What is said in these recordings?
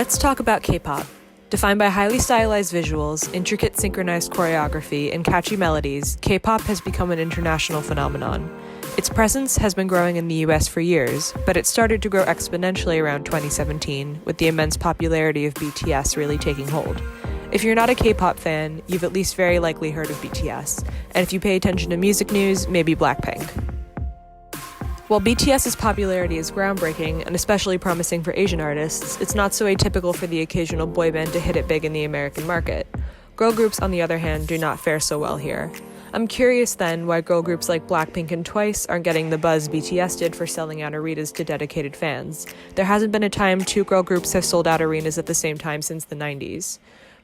Let's talk about K-pop. Defined by highly stylized visuals, intricate synchronized choreography, and catchy melodies, K-pop has become an international phenomenon. Its presence has been growing in the US for years, but it started to grow exponentially around 2017, with the immense popularity of BTS really taking hold. If you're not a K-pop fan, you've at least very likely heard of BTS, and if you pay attention to music news, maybe Blackpink. While BTS's popularity is groundbreaking and especially promising for Asian artists, it's not so atypical for the occasional boy band to hit it big in the American market. Girl groups, on the other hand, do not fare so well here. I'm curious then why girl groups like Blackpink and Twice aren't getting the buzz BTS did for selling out arenas to dedicated fans. There hasn't been a time two girl groups have sold out arenas at the same time since the 90s.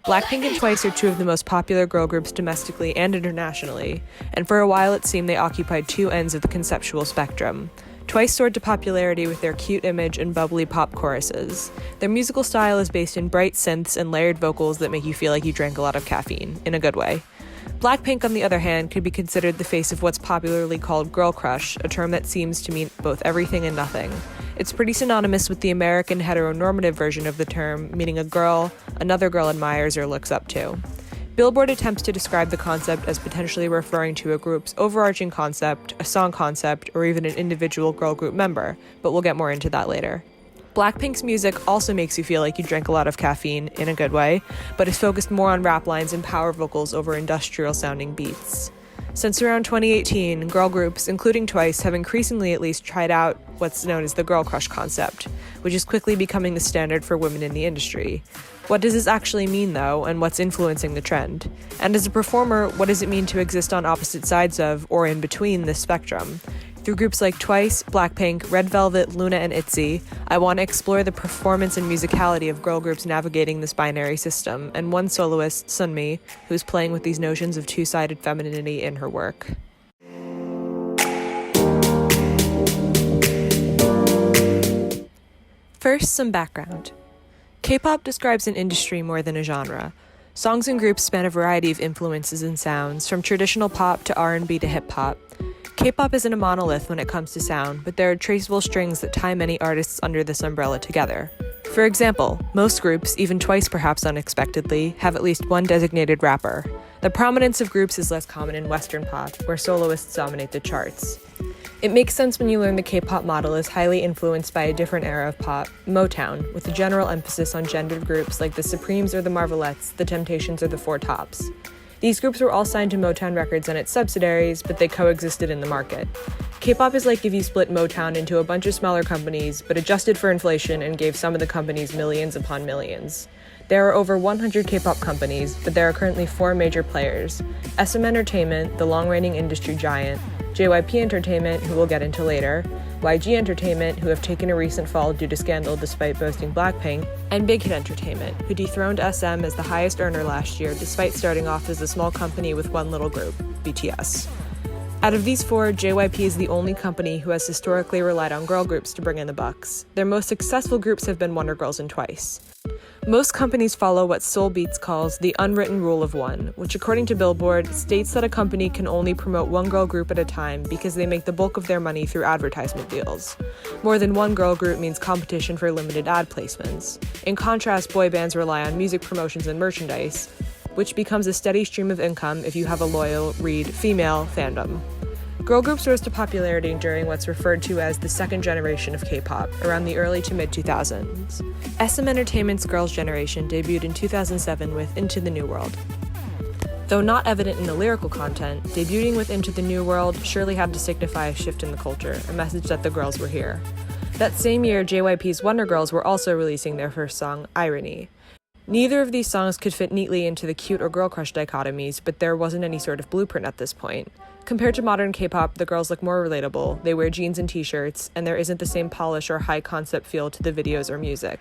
Blackpink and Twice are two of the most popular girl groups domestically and internationally, and for a while it seemed they occupied two ends of the conceptual spectrum. Twice soared to popularity with their cute image and bubbly pop choruses. Their musical style is based in bright synths and layered vocals that make you feel like you drank a lot of caffeine, in a good way. Blackpink, on the other hand, could be considered the face of what's popularly called girl crush, a term that seems to mean both everything and nothing. It's pretty synonymous with the American heteronormative version of the term, meaning a girl another girl admires or looks up to. Billboard attempts to describe the concept as potentially referring to a group's overarching concept, a song concept, or even an individual girl group member, but we'll get more into that later. Blackpink's music also makes you feel like you drank a lot of caffeine, in a good way, but is focused more on rap lines and power vocals over industrial-sounding beats. Since around 2018, girl groups, including Twice, have increasingly at least tried out what's known as the girl crush concept, which is quickly becoming the standard for women in the industry. What does this actually mean, though, and what's influencing the trend? And as a performer, what does it mean to exist on opposite sides of, or in between, this spectrum? Through groups like Twice, Blackpink, Red Velvet, Luna, and ITZY, I want to explore the performance and musicality of girl groups navigating this binary system, and one soloist, Sunmi, who's playing with these notions of two-sided femininity in her work. First, some background. K-pop describes an industry more than a genre. Songs and groups span a variety of influences and sounds, from traditional pop to R&B to hip-hop. K-pop isn't a monolith when it comes to sound, but there are traceable strings that tie many artists under this umbrella together. For example, most groups, even Twice perhaps unexpectedly, have at least one designated rapper. The prominence of groups is less common in Western pop, where soloists dominate the charts. It makes sense when you learn the K-pop model is highly influenced by a different era of pop, Motown, with a general emphasis on gendered groups like the Supremes or the Marvelettes, the Temptations or the Four Tops. These groups were all signed to Motown Records and its subsidiaries, but they coexisted in the market. K-pop is like if you split Motown into a bunch of smaller companies, but adjusted for inflation and gave some of the companies millions upon millions. There are over 100 K-pop companies, but there are currently 4 major players: SM Entertainment, the long-reigning industry giant, JYP Entertainment, who we'll get into later, YG Entertainment, who have taken a recent fall due to scandal despite boasting Blackpink, and Big Hit Entertainment, who dethroned SM as the highest earner last year despite starting off as a small company with one little group, BTS. Out of these 4, JYP is the only company who has historically relied on girl groups to bring in the bucks. Their most successful groups have been Wonder Girls and Twice. Most companies follow what Soul Beats calls the unwritten rule of one, which according to Billboard, states that a company can only promote one girl group at a time because they make the bulk of their money through advertisement deals. More than one girl group means competition for limited ad placements. In contrast, boy bands rely on music promotions and merchandise, which becomes a steady stream of income if you have a loyal, read, female fandom. Girl groups rose to popularity during what's referred to as the second generation of K-pop, around the early to mid-2000s. SM Entertainment's Girls' Generation debuted in 2007 with Into the New World. Though not evident in the lyrical content, debuting with Into the New World surely had to signify a shift in the culture, a message that the girls were here. That same year, JYP's Wonder Girls were also releasing their first song, Irony. Neither of these songs could fit neatly into the cute or girl crush dichotomies, but there wasn't any sort of blueprint at this point. Compared to modern K-pop, the girls look more relatable, they wear jeans and t-shirts, and there isn't the same polish or high-concept feel to the videos or music.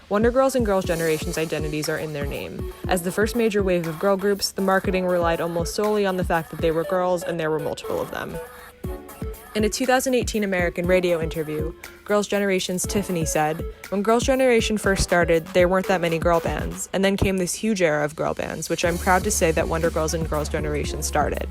Wonder Girls and Girls' Generation's identities are in their name. As the first major wave of girl groups, the marketing relied almost solely on the fact that they were girls and there were multiple of them. In a 2018 American radio interview, Girls' Generation's Tiffany said, "When Girls' Generation first started, there weren't that many girl bands, and then came this huge era of girl bands, which I'm proud to say that Wonder Girls and Girls' Generation started."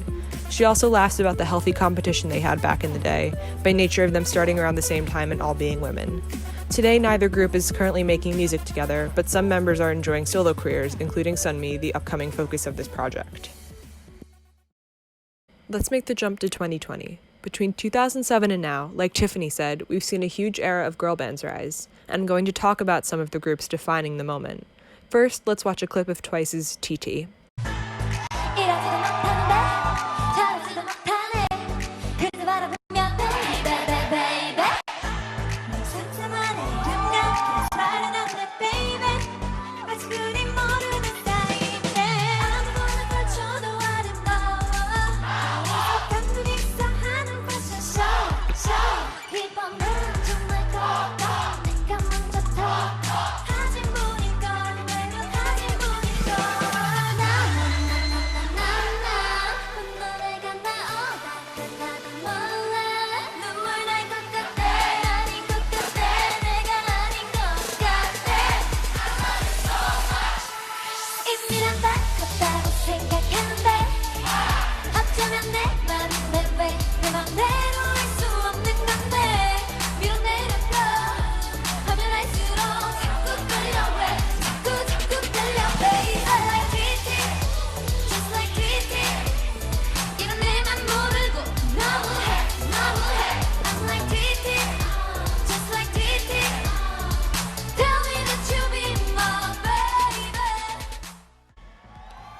She also laughs about the healthy competition they had back in the day, by nature of them starting around the same time and all being women. Today, neither group is currently making music together, but some members are enjoying solo careers, including Sunmi, the upcoming focus of this project. Let's make the jump to 2020. Between 2007 and now, like Tiffany said, we've seen a huge era of girl bands rise, and I'm going to talk about some of the groups defining the moment. First, let's watch a clip of Twice's TT.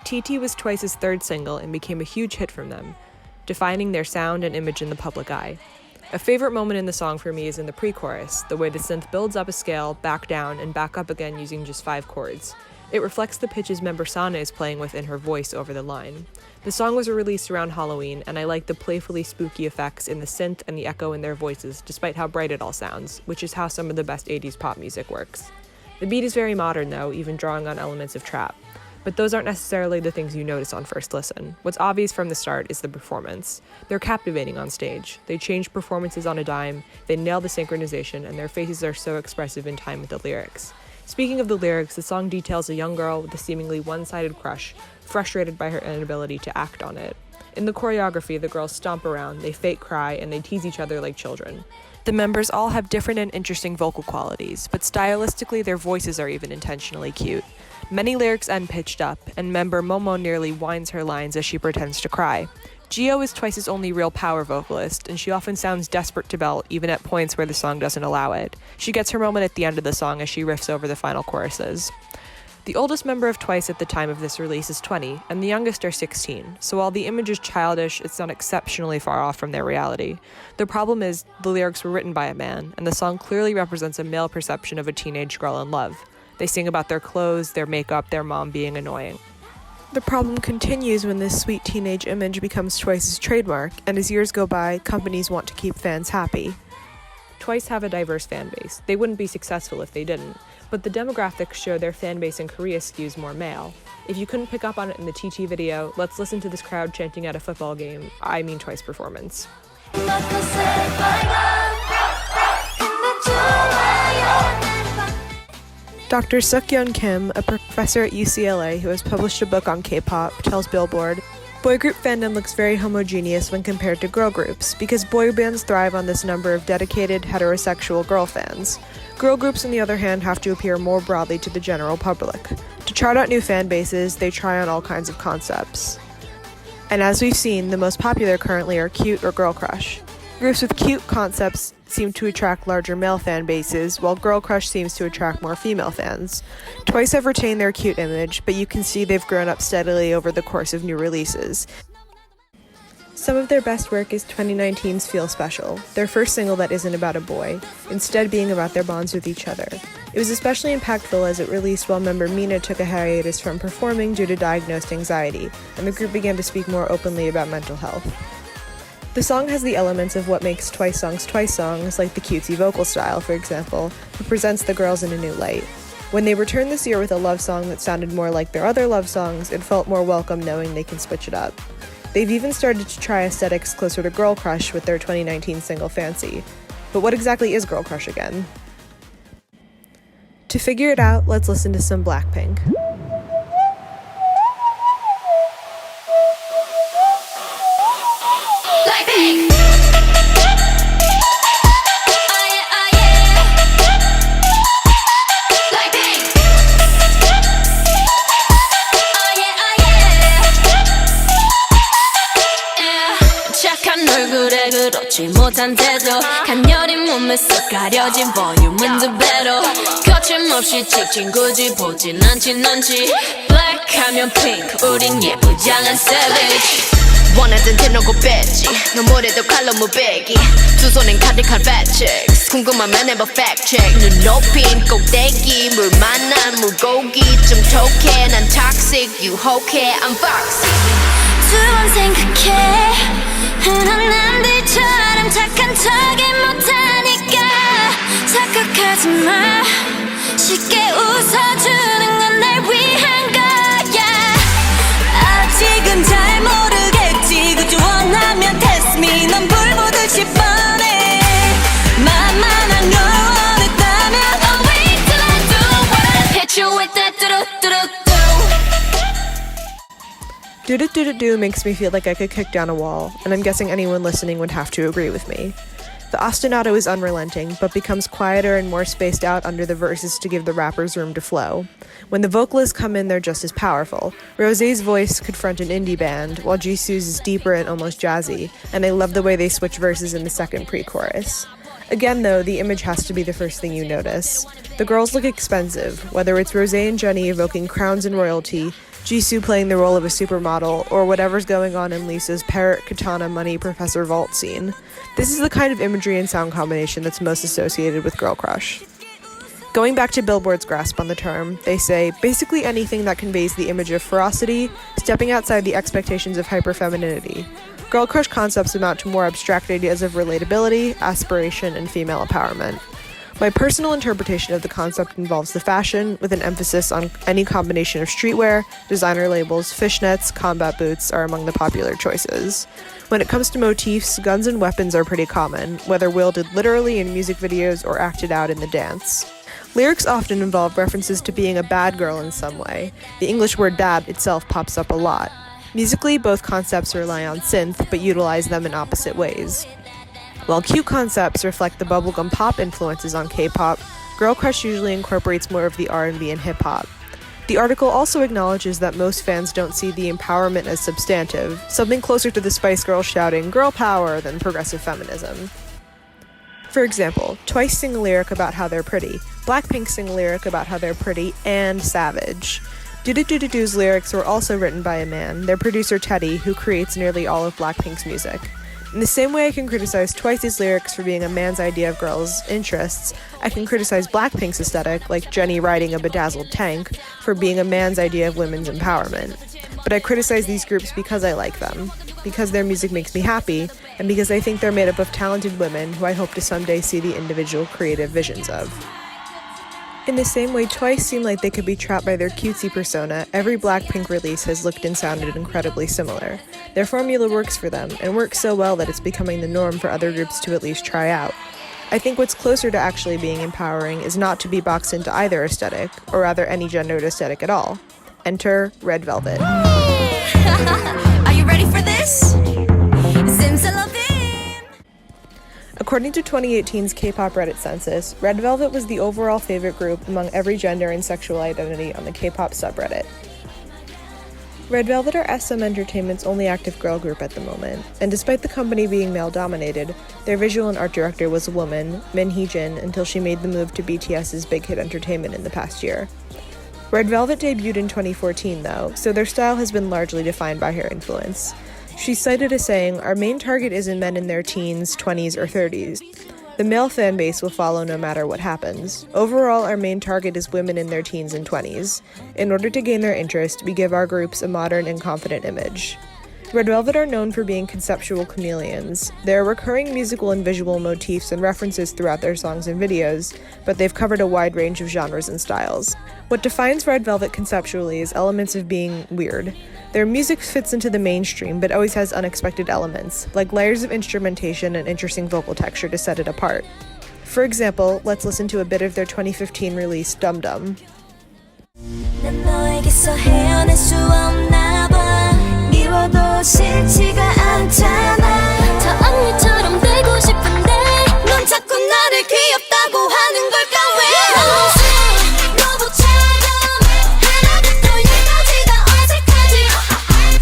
TT was Twice's third single and became a huge hit from them, defining their sound and image in the public eye. A favorite moment in the song for me is in the pre-chorus, the way the synth builds up a scale, back down, and back up again using just 5 chords. It reflects the pitches member Sana is playing with in her voice over the line. The song was released around Halloween, and I like the playfully spooky effects in the synth and the echo in their voices, despite how bright it all sounds, which is how some of the best 80s pop music works. The beat is very modern though, even drawing on elements of trap. But those aren't necessarily the things you notice on first listen. What's obvious from the start is the performance. They're captivating on stage. They change performances on a dime, they nail the synchronization, and their faces are so expressive in time with the lyrics. Speaking of the lyrics, the song details a young girl with a seemingly one-sided crush, frustrated by her inability to act on it. In the choreography, the girls stomp around, they fake cry, and they tease each other like children. The members all have different and interesting vocal qualities, but stylistically their voices are even intentionally cute. Many lyrics end pitched up, and member Momo nearly whines her lines as she pretends to cry. Gio is Twice's only real power vocalist, and she often sounds desperate to belt, even at points where the song doesn't allow it. She gets her moment at the end of the song as she riffs over the final choruses. The oldest member of Twice at the time of this release is 20, and the youngest are 16, so while the image is childish, it's not exceptionally far off from their reality. The problem is, the lyrics were written by a man, and the song clearly represents a male perception of a teenage girl in love. They sing about their clothes, their makeup, their mom being annoying. The problem continues when this sweet teenage image becomes Twice's trademark, and as years go by, companies want to keep fans happy. Twice have a diverse fan base. They wouldn't be successful if they didn't, but the demographics show their fan base in Korea skews more male. If you couldn't pick up on it in the TT video, let's listen to this crowd chanting at a football game, I mean Twice performance. Dr. Suk-yeon Kim, a professor at UCLA who has published a book on K-pop, tells Billboard, "Boy group fandom looks very homogeneous when compared to girl groups, because boy bands thrive on this number of dedicated, heterosexual girl fans. Girl groups, on the other hand, have to appear more broadly to the general public. To chart out new fan bases, they try on all kinds of concepts. And as we've seen, the most popular currently are cute or girl crush. Groups with cute concepts seem to attract larger male fan bases, while girl crush seems to attract more female fans. Twice have retained their cute image, but you can see they've grown up steadily over the course of new releases. Some of their best work is 2019's Feel Special, their first single that isn't about a boy, instead being about their bonds with each other. It was especially impactful as it released while member Mina took a hiatus from performing due to diagnosed anxiety, and the group began to speak more openly about mental health. The song has the elements of what makes Twice songs, like the cutesy vocal style, for example, but presents the girls in a new light. When they returned this year with a love song that sounded more like their other love songs, it felt more welcome knowing they can switch it up. They've even started to try aesthetics closer to Girl Crush with their 2019 single Fancy. But what exactly is Girl Crush again? To figure it out, let's listen to some Blackpink. 좋지 못한 태도 간녀린 몸에 쏙 가려진 볼륨은 두 배로 거침없이 찍힌 굳이 보진 않지 넌지 Black 하면 pink 우린 예쁘장한 savage 원하던 대놓고 뺐지 너무래도 칼로 무배기 두 손엔 가득한 fat chicks 궁금하면 해봐 fact check 눈 높인 꼭대기 물 만난 물고기 좀 톡해 난 toxic 유혹해 I'm foxy 두 번 생각해 흔한 남들처럼 착한 척이 못하니까 착각하지 마 쉽게 웃어주는 건 날 위한 거야 아직은 잘 모르겠지 그저 원하면 test me 넌 불 보듯이 뻔해 만만한 걸 원했다면 I'll wait till I do it Hit you with that do-do-do-do Do-do-do-do makes me feel like I could kick down a wall, and I'm guessing anyone listening would have to agree with me. The ostinato is unrelenting, but becomes quieter and more spaced out under the verses to give the rappers room to flow. When the vocalists come in, they're just as powerful. Rosé's voice could front an indie band, while Jisoo's is deeper and almost jazzy, and I love the way they switch verses in the second pre-chorus. Again, though, the image has to be the first thing you notice. The girls look expensive, whether it's Rosé and Jennie evoking crowns and royalty, Jisoo playing the role of a supermodel, or whatever's going on in Lisa's parrot katana money Professor Vault scene. This is the kind of imagery and sound combination that's most associated with girl crush. Going back to Billboard's grasp on the term, they say, basically anything that conveys the image of ferocity, stepping outside the expectations of hyperfemininity. Girl crush concepts amount to more abstract ideas of relatability, aspiration, and female empowerment. My personal interpretation of the concept involves the fashion, with an emphasis on any combination of streetwear, designer labels, fishnets, combat boots are among the popular choices. When it comes to motifs, guns and weapons are pretty common, whether wielded literally in music videos or acted out in the dance. Lyrics often involve references to being a bad girl in some way. The English word bad itself pops up a lot. Musically, both concepts rely on synth, but utilize them in opposite ways. While cute concepts reflect the bubblegum pop influences on K-pop, girl crush usually incorporates more of the R&B and hip-hop. The article also acknowledges that most fans don't see the empowerment as substantive, something closer to the Spice Girls shouting "girl power" than progressive feminism. For example, Twice sing a lyric about how they're pretty, Blackpink sing a lyric about how they're pretty and savage. Do-Do-Do-Do-Do's lyrics were also written by a man, their producer Teddy, who creates nearly all of Blackpink's music. In the same way I can criticize Twice's lyrics for being a man's idea of girls' interests, I can criticize Blackpink's aesthetic, like Jennie riding a bedazzled tank, for being a man's idea of women's empowerment. But I criticize these groups because I like them, because their music makes me happy, and because I think they're made up of talented women who I hope to someday see the individual creative visions of. In the same way Twice seem like they could be trapped by their cutesy persona, every Blackpink release has looked and sounded incredibly similar. Their formula works for them, and works so well that it's becoming the norm for other groups to at least try out. I think what's closer to actually being empowering is not to be boxed into either aesthetic, or rather any gendered aesthetic at all. Enter Red Velvet. Are you ready for this? According to 2018's K-pop Reddit census, Red Velvet was the overall favorite group among every gender and sexual identity on the K-pop subreddit. Red Velvet are SM Entertainment's only active girl group at the moment, and despite the company being male-dominated, their visual and art director was a woman, Min Hee-jin, until she made the move to BTS's Big Hit Entertainment in the past year. Red Velvet debuted in 2014, though, so their style has been largely defined by her influence. She's cited as saying, "Our main target isn't men in their teens, 20s, or 30s. The male fan base will follow no matter what happens. Overall, our main target is women in their teens and 20s. In order to gain their interest, we give our groups a modern and confident image." Red Velvet are known for being conceptual chameleons. There are recurring musical and visual motifs and references throughout their songs and videos, but they've covered a wide range of genres and styles. What defines Red Velvet conceptually is elements of being weird. Their music fits into the mainstream, but always has unexpected elements, like layers of instrumentation and interesting vocal texture to set it apart. For example, let's listen to a bit of their 2015 release, Dum Dum. 난 너에게서 헤어날 수 없나 봐 미워도 싫지가 않잖아 다 언니처럼 되고 싶은데 넌 자꾸 나를 귀엽다고 하는 걸까 왜 너무 차가워 하나부터 열까지 다 어색하지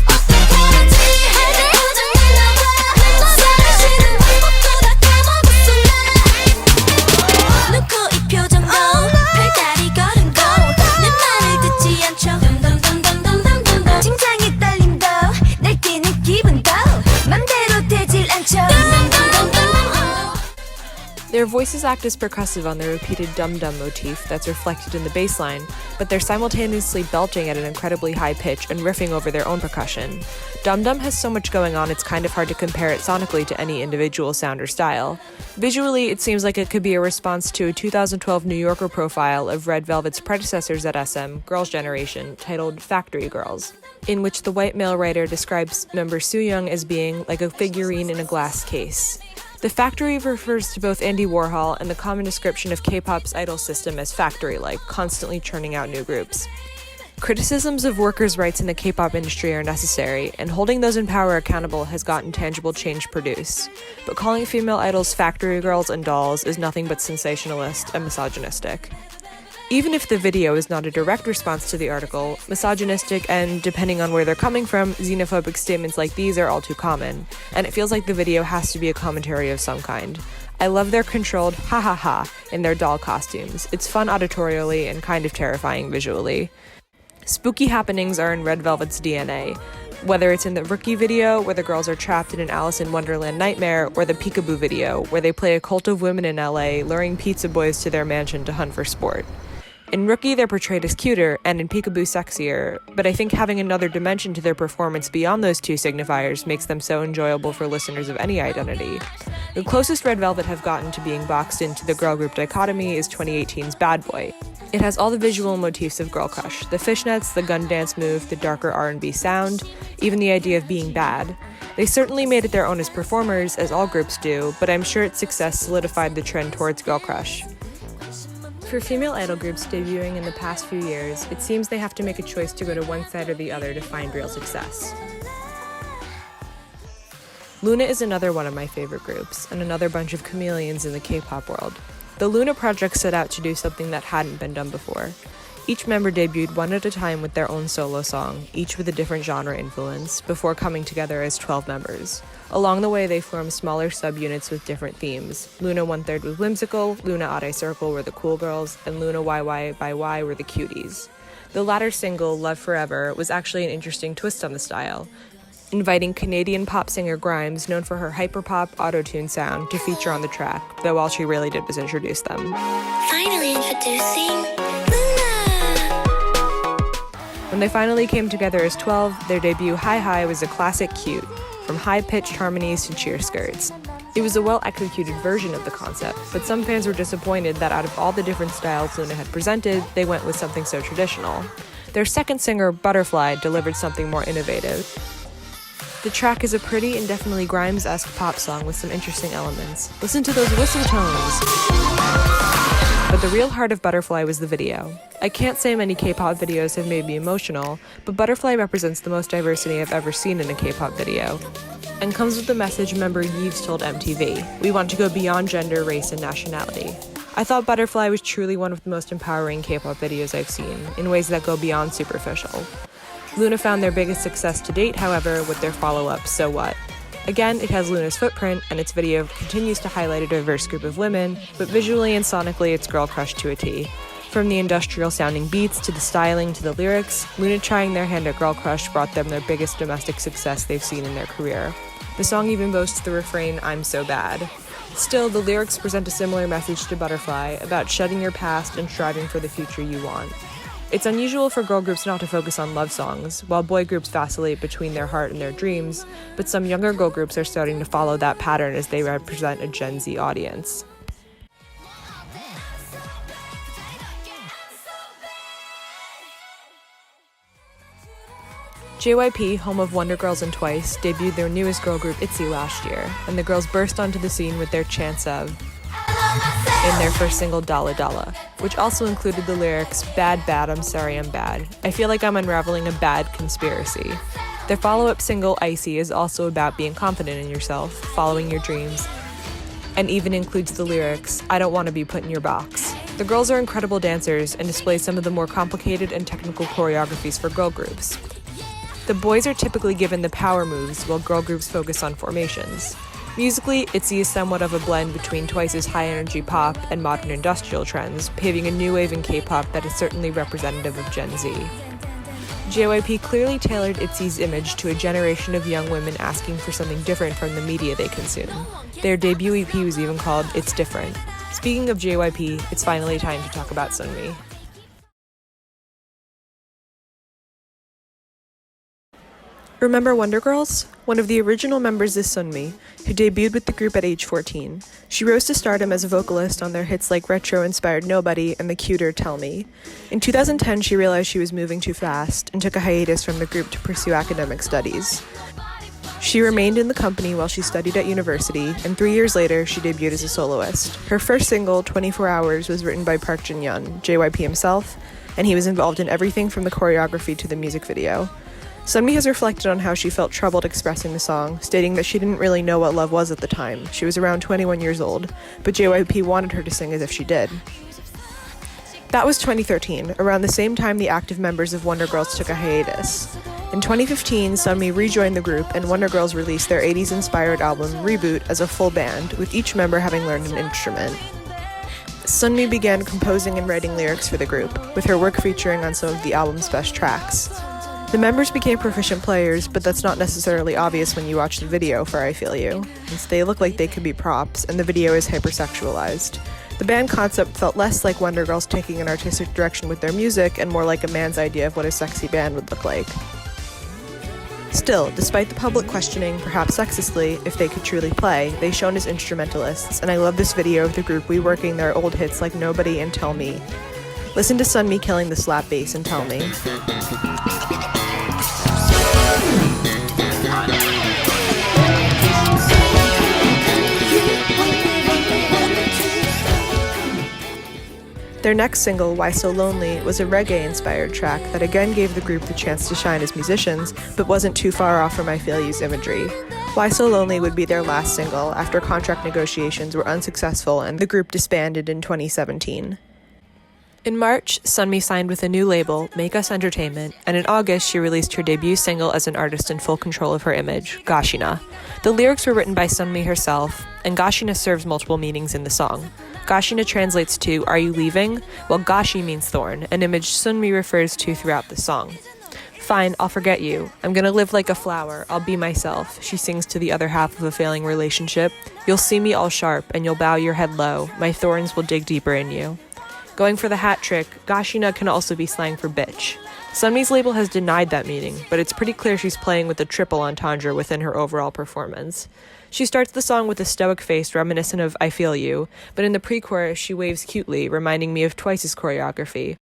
어떻게 하는지 할 때 고장내나 봐 너 사랑시는 방법도 Their voices act as percussive on the repeated dum-dum motif that's reflected in the bass line, but they're simultaneously belting at an incredibly high pitch and riffing over their own percussion. Dum-dum has so much going on it's kind of hard to compare it sonically to any individual sound or style. Visually, it seems like it could be a response to a 2012 New Yorker profile of Red Velvet's predecessors at SM, Girls' Generation, titled Factory Girls, in which the white male writer describes member Soo-young as being like a figurine in a glass case. The factory refers to both Andy Warhol and the common description of K-pop's idol system as factory-like, constantly churning out new groups. Criticisms of workers' rights in the K-pop industry are necessary, and holding those in power accountable has gotten tangible change produced. But calling female idols factory girls and dolls is nothing but sensationalist and misogynistic. Even if the video is not a direct response to the article, misogynistic and, depending on where they're coming from, xenophobic statements like these are all too common, and it feels like the video has to be a commentary of some kind. I love their controlled ha ha ha in their doll costumes. It's fun auditorially and kind of terrifying visually. Spooky happenings are in Red Velvet's DNA, whether it's in the Rookie video, where the girls are trapped in an Alice in Wonderland nightmare, or the Peekaboo video, where they play a cult of women in LA, luring pizza boys to their mansion to hunt for sport. In Rookie, they're portrayed as cuter, and in Peekaboo sexier, but I think having another dimension to their performance beyond those two signifiers makes them so enjoyable for listeners of any identity. The closest Red Velvet have gotten to being boxed into the girl group dichotomy is 2018's Bad Boy. It has all the visual motifs of Girl Crush, the fishnets, the gun dance move, the darker R&B sound, even the idea of being bad. They certainly made it their own as performers, as all groups do, but I'm sure its success solidified the trend towards Girl Crush. For female idol groups debuting in the past few years, it seems they have to make a choice to go to one side or the other to find real success. Luna is another one of my favorite groups, and another bunch of chameleons in the K-pop world. The Luna project set out to do something that hadn't been done before. Each member debuted one at a time with their own solo song, each with a different genre influence, before coming together as 12 members. Along the way, they formed smaller subunits with different themes. Luna 1/3 was whimsical, Luna Ade Circle were the cool girls, and Luna YY by Y were the cuties. The latter single, Love Forever, was actually an interesting twist on the style, inviting Canadian pop singer Grimes, known for her hyperpop auto-tune sound, to feature on the track, though all she really did was introduce them. Finally introducing When they finally came together as 12, their debut Hi Hi was a classic cute, from high-pitched harmonies to cheer skirts. It was a well-executed version of the concept, but some fans were disappointed that out of all the different styles Luna had presented, they went with something so traditional. Their second singer, Butterfly, delivered something more innovative. The track is a pretty and definitely Grimes-esque pop song with some interesting elements. Listen to those whistle tones! But the real heart of Butterfly was the video. I can't say many K-pop videos have made me emotional, but Butterfly represents the most diversity I've ever seen in a K-pop video, and comes with the message member Yves told MTV: "We want to go beyond gender, race, and nationality." I thought Butterfly was truly one of the most empowering K-pop videos I've seen, in ways that go beyond superficial. Luna found their biggest success to date, however, with their follow-up, So What. Again, it has Luna's footprint, and its video continues to highlight a diverse group of women, but visually and sonically it's Girl Crush to a T. From the industrial-sounding beats to the styling to the lyrics, Luna trying their hand at Girl Crush brought them their biggest domestic success they've seen in their career. The song even boasts the refrain, "I'm so bad." Still, the lyrics present a similar message to Butterfly about shedding your past and striving for the future you want. It's unusual for girl groups not to focus on love songs, while boy groups vacillate between their heart and their dreams, but some younger girl groups are starting to follow that pattern as they represent a Gen Z audience. JYP, home of Wonder Girls and Twice, debuted their newest girl group ITZY last year, and the girls burst onto the scene with their Chance Of in their first single, Dalla Dalla, which also included the lyrics, "Bad, bad, I'm sorry, I'm bad. I feel like I'm unraveling a bad conspiracy." Their follow-up single, Icy, is also about being confident in yourself, following your dreams, and even includes the lyrics, "I don't want to be put in your box." The girls are incredible dancers and display some of the more complicated and technical choreographies for girl groups. The boys are typically given the power moves, while girl groups focus on formations. Musically, ITZY is somewhat of a blend between Twice's high-energy pop and modern industrial trends, paving a new wave in K-pop that is certainly representative of Gen Z. JYP clearly tailored ITZY's image to a generation of young women asking for something different from the media they consume. Their debut EP was even called It's Different. speaking of JYP, it's finally time to talk about Sunmi. Remember Wonder Girls? One of the original members is Sunmi, who debuted with the group at age 14. She rose to stardom as a vocalist on their hits like retro-inspired Nobody and the cuter Tell Me. In 2010, she realized she was moving too fast and took a hiatus from the group to pursue academic studies. She remained in the company while she studied at university, and 3 years later, she debuted as a soloist. Her first single, 24 Hours, was written by Park Jin-yeon, JYP himself, and he was involved in everything from the choreography to the music video. Sunmi has reflected on how she felt troubled expressing the song, stating that she didn't really know what love was at the time. She was around 21 years old, but JYP wanted her to sing as if she did. That was 2013, around the same time the active members of Wonder Girls took a hiatus. In 2015, Sunmi rejoined the group, and Wonder Girls released their 80s-inspired album, Reboot, as a full band, with each member having learned an instrument. Sunmi began composing and writing lyrics for the group, with her work featuring on some of the album's best tracks. The members became proficient players, but that's not necessarily obvious when you watch the video for I Feel You, since they look like they could be props, and the video is hypersexualized. The band concept felt less like Wonder Girls taking an artistic direction with their music and more like a man's idea of what a sexy band would look like. Still, despite the public questioning, perhaps sexistly, if they could truly play, they shone as instrumentalists, and I love this video of the group reworking their old hits like Nobody and Tell Me. Listen to Sunmi killing the slap bass and Tell Me. Their next single, Why So Lonely, was a reggae-inspired track that again gave the group the chance to shine as musicians, but wasn't too far off from I Feel You's imagery. Why So Lonely would be their last single after contract negotiations were unsuccessful and the group disbanded in 2017. In March, Sunmi signed with a new label, Make Us Entertainment, and in August she released her debut single as an artist in full control of her image, Gashina. The lyrics were written by Sunmi herself, and Gashina serves multiple meanings in the song. Gashina translates to, "Are you leaving?" while Gashi means thorn, an image Sunmi refers to throughout the song. "Fine, I'll forget you. I'm gonna live like a flower. I'll be myself," she sings to the other half of a failing relationship. "You'll see me all sharp, and you'll bow your head low. My thorns will dig deeper in you." Going for the hat trick, Gashina can also be slang for bitch. Sunmi's label has denied that meaning, but it's pretty clear she's playing with a triple entendre within her overall performance. She starts the song with a stoic face reminiscent of I Feel You, but in the pre-chorus she waves cutely, reminding me of Twice's choreography.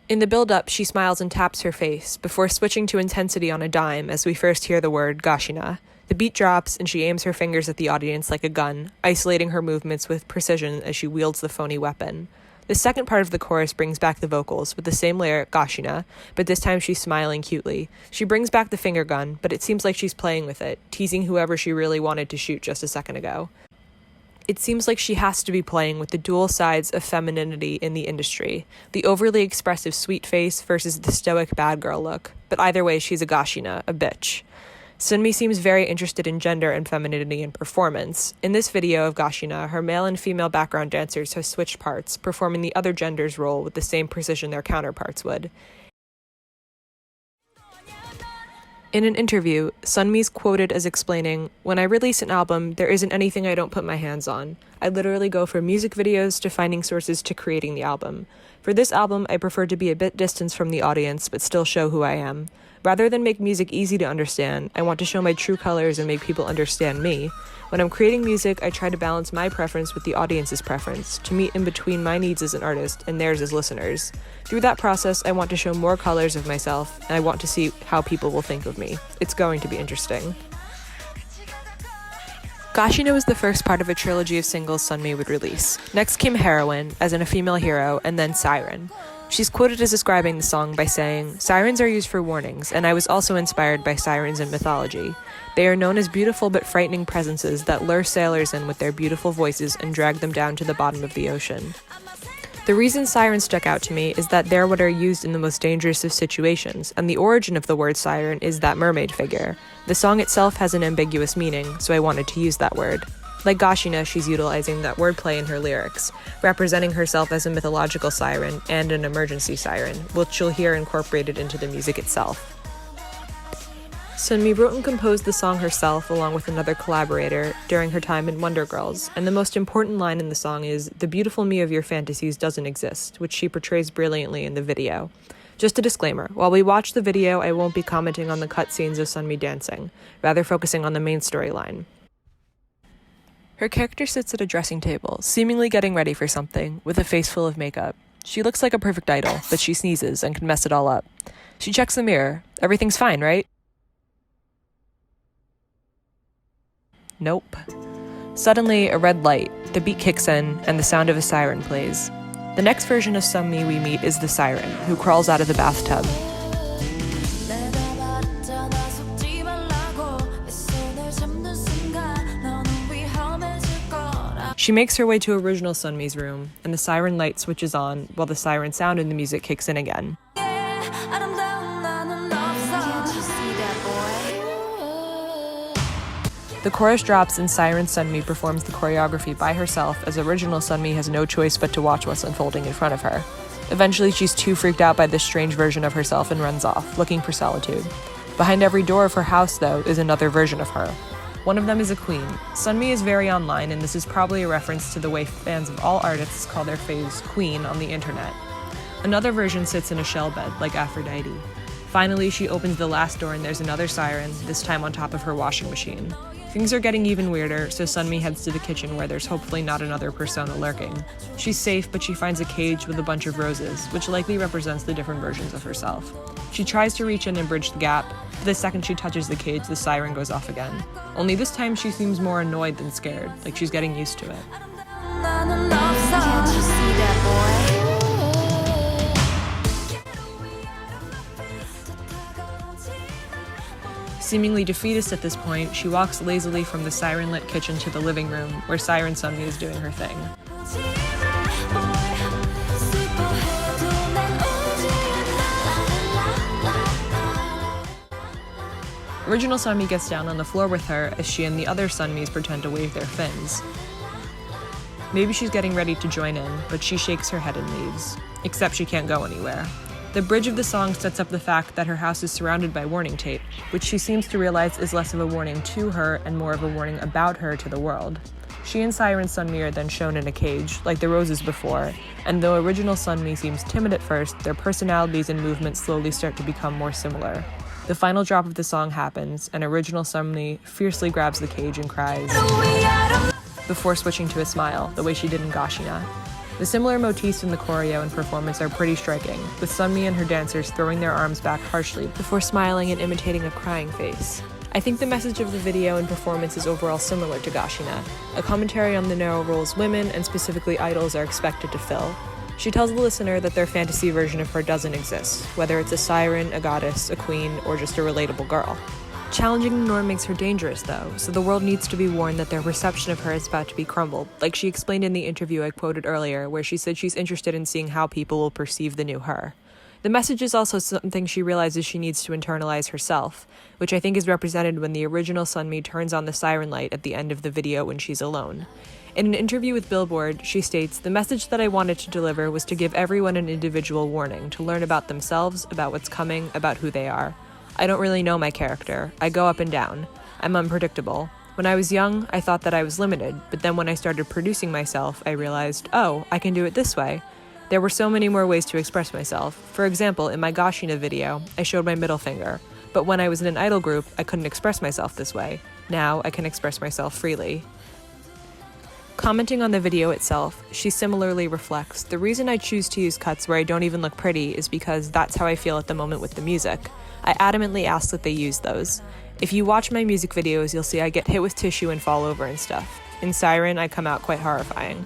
In the build-up, she smiles and taps her face, before switching to intensity on a dime as we first hear the word Gashina. The beat drops, and she aims her fingers at the audience like a gun, isolating her movements with precision as she wields the phony weapon. The second part of the chorus brings back the vocals with the same lyric, Gashina, but this time she's smiling cutely. She brings back the finger gun, but it seems like she's playing with it, teasing whoever she really wanted to shoot just a second ago. It seems like she has to be playing with the dual sides of femininity in the industry, the overly expressive sweet face versus the stoic bad girl look, but either way she's a Gashina, a bitch. Sunmi seems very interested in gender and femininity in performance. In this video of Gashina, her male and female background dancers have switched parts, performing the other gender's role with the same precision their counterparts would. In an interview, Sunmi's quoted as explaining, "When I release an album, there isn't anything I don't put my hands on. I literally go from music videos to finding sources to creating the album. For this album, I prefer to be a bit distanced from the audience, but still show who I am. Rather than make music easy to understand, I want to show my true colors and make people understand me. When I'm creating music, I try to balance my preference with the audience's preference, to meet in between my needs as an artist and theirs as listeners. Through that process, I want to show more colors of myself, and I want to see how people will think of me. It's going to be interesting." Gashina was the first part of a trilogy of singles Sunmi would release. Next came Heroine, as in a female hero, and then Siren. She's quoted as describing the song by saying, "Sirens are used for warnings, and I was also inspired by sirens in mythology. They are known as beautiful but frightening presences that lure sailors in with their beautiful voices and drag them down to the bottom of the ocean. The reason sirens stuck out to me is that they're what are used in the most dangerous of situations, and the origin of the word siren is that mermaid figure. The song itself has an ambiguous meaning, so I wanted to use that word. Like Gashina, she's utilizing that wordplay in her lyrics, representing herself as a mythological siren and an emergency siren, which you'll hear incorporated into the music itself. Sunmi wrote and composed the song herself along with another collaborator during her time in Wonder Girls, and the most important line in the song is, "The beautiful me of your fantasies doesn't exist," which she portrays brilliantly in the video. Just a disclaimer, while we watch the video, I won't be commenting on the cutscenes of Sunmi dancing, rather focusing on the main storyline. Her character sits at a dressing table, seemingly getting ready for something, with a face full of makeup. She looks like a perfect idol, but she sneezes and can mess it all up. She checks the mirror. Everything's fine, right? Nope. Suddenly, a red light, the beat kicks in, and the sound of a siren plays. The next version of Sunmi we meet is the siren, who crawls out of the bathtub. She makes her way to original Sunmi's room, and the siren light switches on while the siren sound in the music kicks in again. The chorus drops and Siren Sunmi performs the choreography by herself as original Sunmi has no choice but to watch what's unfolding in front of her. Eventually, she's too freaked out by this strange version of herself and runs off, looking for solitude. Behind every door of her house, though, is another version of her. One of them is a queen. Sunmi is very online, and this is probably a reference to the way fans of all artists call their faves queen on the internet. Another version sits in a shell bed, like Aphrodite. Finally, she opens the last door and there's another siren, this time on top of her washing machine. Things are getting even weirder, so Sunmi heads to the kitchen where there's hopefully not another persona lurking. She's safe, but she finds a cage with a bunch of roses, which likely represents the different versions of herself. She tries to reach in and bridge the gap, but the second she touches the cage, the siren goes off again. Only this time she seems more annoyed than scared, like she's getting used to it. Can't you see that, boy? Seemingly defeatist at this point, she walks lazily from the siren-lit kitchen to the living room, where Siren Sunmi is doing her thing. Original Sunmi gets down on the floor with her as she and the other Sunmis pretend to wave their fins. Maybe she's getting ready to join in, but she shakes her head and leaves. Except she can't go anywhere. The bridge of the song sets up the fact that her house is surrounded by warning tape, which she seems to realize is less of a warning to her and more of a warning about her to the world. She and Siren Sunmi are then shown in a cage, like the roses before, and though original Sunmi seems timid at first, their personalities and movements slowly start to become more similar. The final drop of the song happens, and original Sunmi fiercely grabs the cage and cries, before switching to a smile, the way she did in Gashina. The similar motifs in the choreo and performance are pretty striking, with Sunmi and her dancers throwing their arms back harshly before smiling and imitating a crying face. I think the message of the video and performance is overall similar to Gashina, a commentary on the narrow roles women, and specifically idols, are expected to fill. She tells the listener that their fantasy version of her doesn't exist, whether it's a siren, a goddess, a queen, or just a relatable girl. Challenging the norm makes her dangerous, though, so the world needs to be warned that their perception of her is about to be crumbled, like she explained in the interview I quoted earlier, where she said she's interested in seeing how people will perceive the new her. The message is also something she realizes she needs to internalize herself, which I think is represented when the original Sunmi turns on the siren light at the end of the video when she's alone. In an interview with Billboard, she states, "The message that I wanted to deliver was to give everyone an individual warning, to learn about themselves, about what's coming, about who they are. I don't really know my character. I go up and down. I'm unpredictable. When I was young, I thought that I was limited, but then when I started producing myself, I realized, oh, I can do it this way. There were so many more ways to express myself. For example, in my Gashina video, I showed my middle finger, but when I was in an idol group, I couldn't express myself this way. Now I can express myself freely." Commenting on the video itself, she similarly reflects, "The reason I choose to use cuts where I don't even look pretty is because that's how I feel at the moment with the music. I adamantly ask that they use those. If you watch my music videos, you'll see I get hit with tissue and fall over and stuff. In Siren, I come out quite horrifying."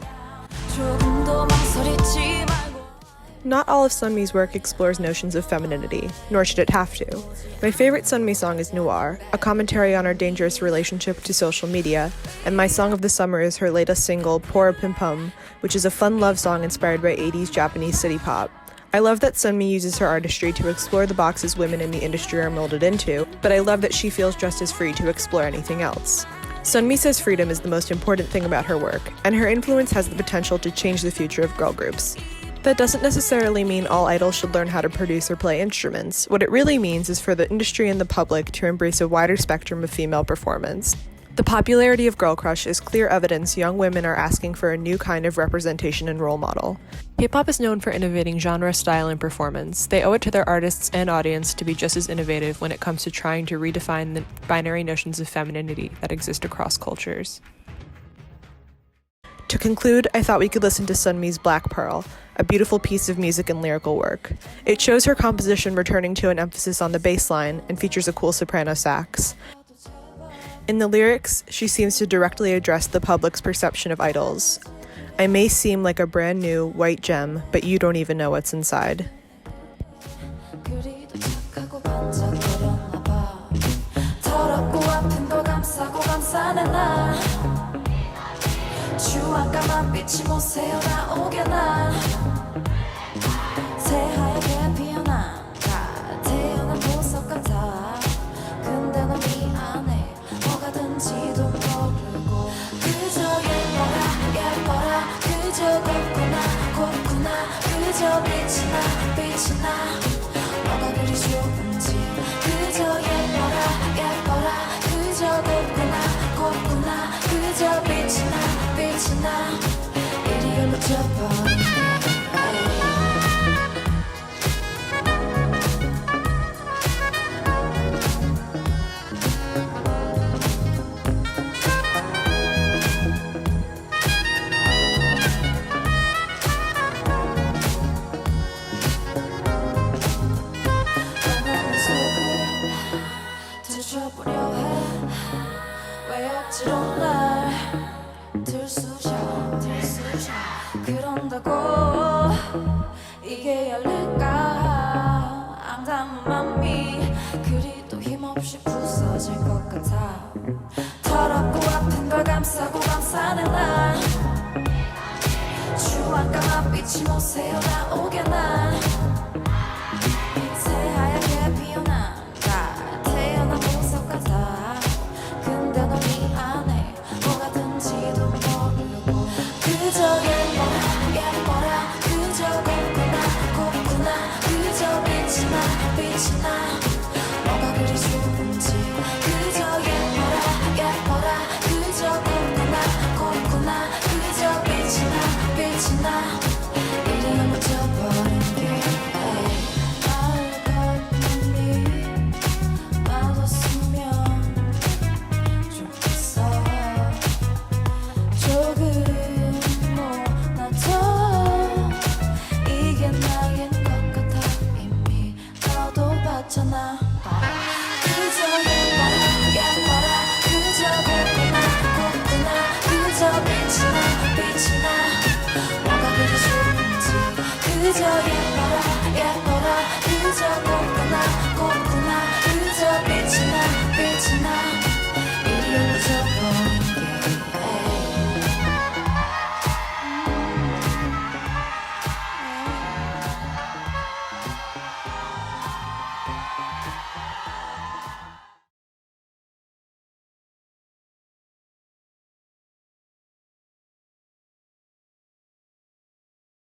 Not all of Sunmi's work explores notions of femininity, nor should it have to. My favorite Sunmi song is Noir, a commentary on our dangerous relationship to social media, and my song of the summer is her latest single, Pora Pim Pum, which is a fun love song inspired by 80s Japanese city pop. I love that Sunmi uses her artistry to explore the boxes women in the industry are molded into, but I love that she feels just as free to explore anything else. Sunmi says freedom is the most important thing about her work, and her influence has the potential to change the future of girl groups. That doesn't necessarily mean all idols should learn how to produce or play instruments. What it really means is for the industry and the public to embrace a wider spectrum of female performance. The popularity of Girl Crush is clear evidence young women are asking for a new kind of representation and role model. K-pop is known for innovating genre, style, and performance. They owe it to their artists and audience to be just as innovative when it comes to trying to redefine the binary notions of femininity that exist across cultures. To conclude, I thought we could listen to Sunmi's Black Pearl, a beautiful piece of music and lyrical work. It shows her composition returning to an emphasis on the bass line and features a cool soprano sax. In the lyrics, she seems to directly address the public's perception of idols. I may seem like a brand new white gem, but you don't even know what's inside. 주황까만 빛이 못 새어나오게 난 새하얗게 피어난 태어난 보석 같아 근데 넌 미안해 뭐가든지도 모르고 그저 예뻐라 그저 곱구나 그저 빛이 나 뭐가 그리 좋은지 그저 예뻐라 그저 곱구나 그저 빛이 나 이리에 묻혀버린 드셔보려 해 왜 억지로 날 들쑤셔 그런다고 이게 열릴까 앙담한 맘이 그리도 힘없이 부서질 것 같아 더럽고 아픈 걸 감싸고 감싸는 날 주황까만 빛이 못 새어나오게 난 새하얗게 피어난 태어난 보석 같아 근데 너 미안해 뭐가든지도 모르고 그저 예뻐라 그저 곱구나 그저 빛이 나 뭐가 그리 좋은지 그저 예뻐라 그저 곱구나 그저 빛이 나 이리에 묻혀버린 게 나를 걷는 네 놔뒀으면 좋겠어 조금 못나도 이게 나인 것 같아 이미 너도 봤잖아